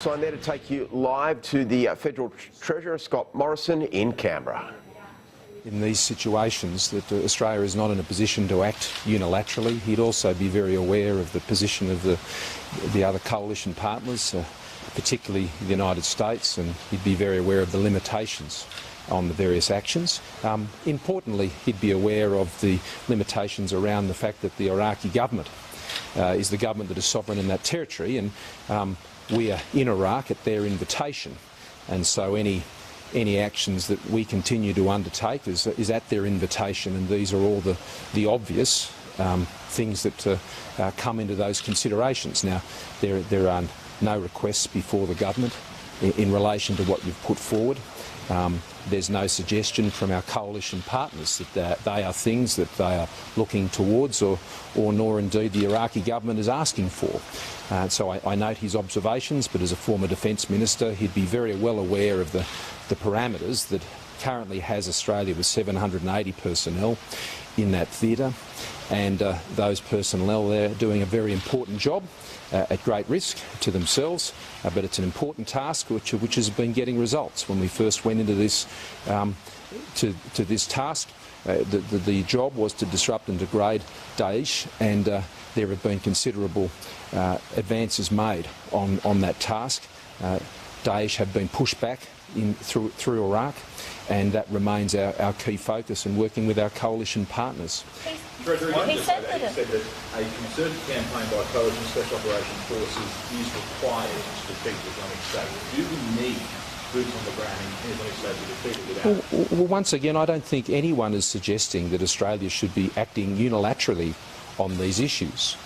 So I'm there to take you live to the Federal Treasurer, Scott Morrison, in Canberra. In these situations that Australia is not in a position to act unilaterally. He'd also be very aware of the position of the other coalition partners, particularly the United States, and he'd be very aware of the limitations on the various actions. Importantly, he'd be aware of the limitations around the fact that the Iraqi government is the government that is sovereign in that territory, and we are in Iraq at their invitation, and so any actions that we continue to undertake is at their invitation, and these are all the obvious things that come into those considerations. Now, there are no requests before the government in relation to what you've put forward. There's no suggestion from our coalition partners that they are things that they are looking towards, or nor indeed the Iraqi government is asking for. So I note his observations, but as a former Defence Minister, he'd be very well aware of the parameters that currently has Australia with 780 personnel in that theatre, and those personnel there are doing a very important job at great risk to themselves, but it's an important task which has been getting results. When we first went into this to this task, the job was to disrupt and degrade Daesh, and there have been considerable advances made on that task. Daesh have been pushed back through Iraq, and that remains our key focus in working with our coalition partners. Treasury, he said that a concerted campaign by coalition special operations forces is required to defeat the Islamic State. Do we need boots on the ground in Islamic State to defeat it without? Well, once again, I don't think anyone is suggesting that Australia should be acting unilaterally on these issues,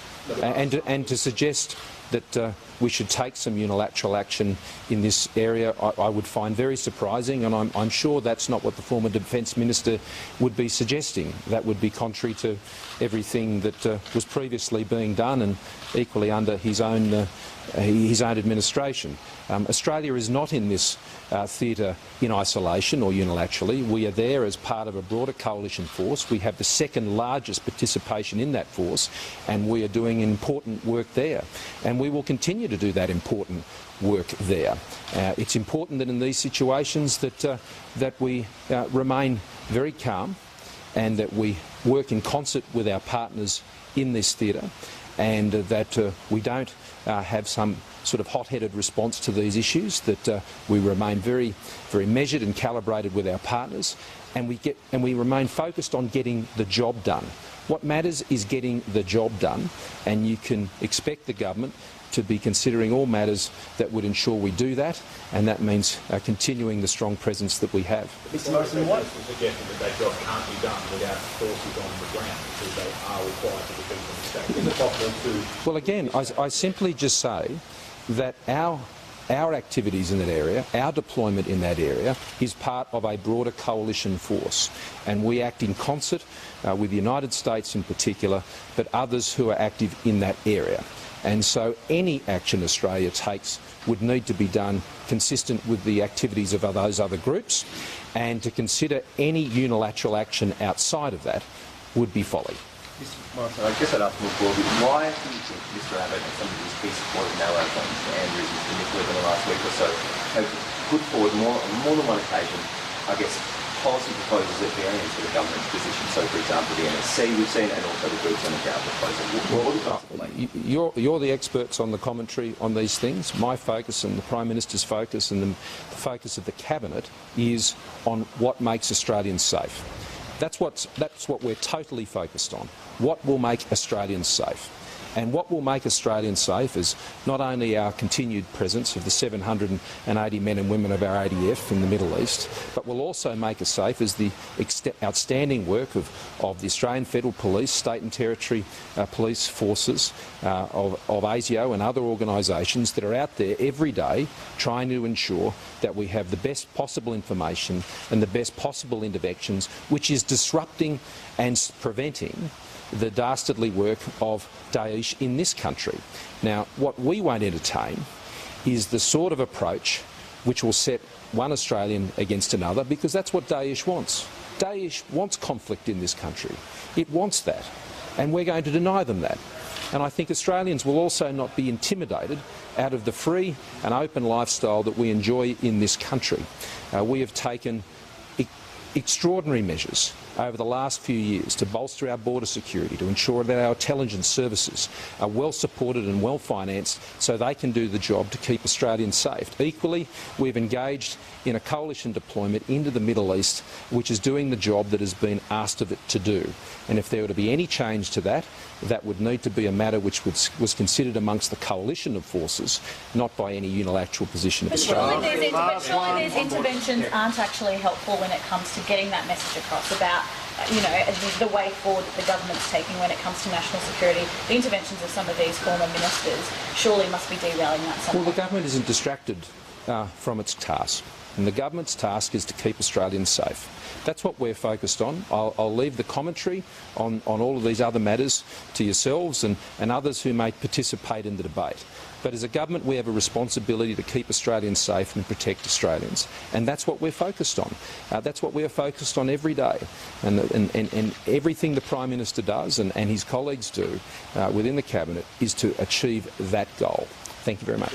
and to suggest that we should take some unilateral action in this area, I would find very surprising, and I'm sure that's not what the former Defence Minister would be suggesting. That would be contrary to everything that was previously being done, and equally under his own administration. Australia is not in this theatre in isolation or unilaterally. We are there as part of a broader coalition force. We have the second largest participation in that force, and we are doing important work there. And we will continue to do that important work there. It's important that in these situations that we remain very calm, and that we work in concert with our partners in this theatre, and that we don't have some sort of hot-headed response to these issues, that we remain very, very measured and calibrated with our partners, and we remain focused on getting the job done. What matters is getting the job done, and you can expect the government to be considering all matters that would ensure we do that, and that means continuing the strong presence that we have. Mr. Morrison, what is suggesting that job can't be done without forces on the ground, because they are required to defeat the state? Is it possible to? Well, again, I simply just say that our activities in that area, our deployment in that area, is part of a broader coalition force, and we act in concert with the United States in particular, but others who are active in that area. And so any action Australia takes would need to be done consistent with the activities of those other groups, and to consider any unilateral action outside of that would be folly. Mr. Morrison, I guess I'd ask more broadly, why do you think Mr Abbott and some of his key supporters now, Mr Andrews and Mr Nicholas in the last week or so, have put forward more than one occasion, I guess, policy proposals at variance with the government's position? So, for example, the NSC we've seen, and also the boots on the ground proposal. You're the experts on the commentary on these things. My focus, and the Prime Minister's focus, and the focus of the Cabinet is on what makes Australians safe. That's what we're totally focused on. What will make Australians safe? And what will make Australians safe is not only our continued presence of the 780 men and women of our ADF in the Middle East, but will also make us safe is the outstanding work of the Australian Federal Police, State and Territory police forces, of ASIO and other organisations that are out there every day trying to ensure that we have the best possible information and the best possible interventions, which is disrupting and preventing the dastardly work of Daesh in this country. Now, what we won't entertain is the sort of approach which will set one Australian against another, because that's what Daesh wants. Daesh wants conflict in this country. It wants that, and we're going to deny them that. And I think Australians will also not be intimidated out of the free and open lifestyle that we enjoy in this country. We have taken extraordinary measures over the last few years to bolster our border security, to ensure that our intelligence services are well supported and well financed so they can do the job to keep Australians safe. Equally, we've engaged in a coalition deployment into the Middle East, which is doing the job that has been asked of it to do. And if there were to be any change to that, that would need to be a matter which was considered amongst the coalition of forces, not by any unilateral position of Australia. Surely these interventions aren't actually helpful when it comes to getting that message across about, the way forward that the government's taking when it comes to national security. The interventions of some of these former ministers surely must be derailing that somewhat. Well, the government isn't distracted from its task, and the government's task is to keep Australians safe. That's what we're focused on. I'll leave the commentary on all of these other matters to yourselves and others who may participate in the debate. But as a government, we have a responsibility to keep Australians safe and protect Australians. And that's what we're focused on. That's what we are focused on every day. And everything the Prime Minister does and his colleagues do within the Cabinet is to achieve that goal. Thank you very much.